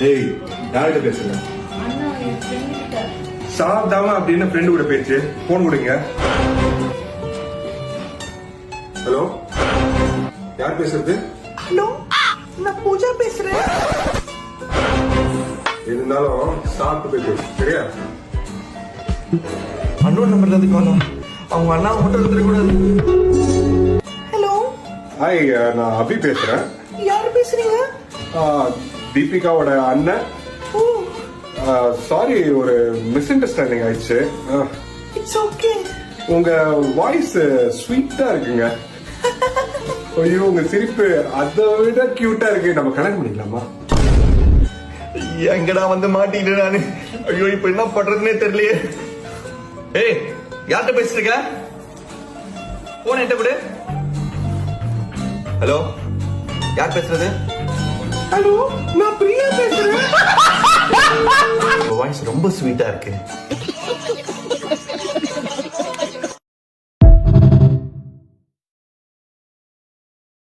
ஏய், யார்கிட்ட பேசுங்க? அண்ணா என் ஃப்ரெண்ட் கிட்ட. சாப்பிடாம அப்படின்னு ஃப்ரெண்டு கூட பேச்சு. போன் கொடுங்க. ஹலோ, யார் பேசுறது? ஹலோ, நான் பூஜா பேசுறேன். இருந்தாலும் சாப்பிட்டு போய் பேசு, சரியா? அண்ணன் நம்பர்ல இருந்து காணும். அவங்க அண்ணா மட்டும் எடுத்துக்கூடாது. ஹலோ, ஹாய், நான் அபி பேசுறேன். யாரு பேசுறீங்க? தீபிகாவோட அண்ணன். ஓ, சாரி, ஒரு மிஸ் அண்டர்ஸ்டாண்டிங் ஆயிடுச்சு. It's okay. உங்க வாய்ஸ் ஸ்வீட்டா இருக்குங்க. ஐயோ, உங்க சிரிப்பு அதை விட கியூட்டா இருக்கு. நம்ம கல்யாணம் பண்ணிக்கலாமா? எங்கடா வந்து மாட்டிக்கிட்டு நானு. ஐயோ, இப்ப என்ன பண்றதுன்னே தெரியலையே. ஏய், யார்கிட்ட பேசிருக்க? போன் என்கிட்ட விடு. ஹலோ, யார் பேசுறது? ஹலோ, நான் பிரியா பேசுறேன். வாய்ஸ் ரொம்ப ஸ்வீட்டா இருக்கு.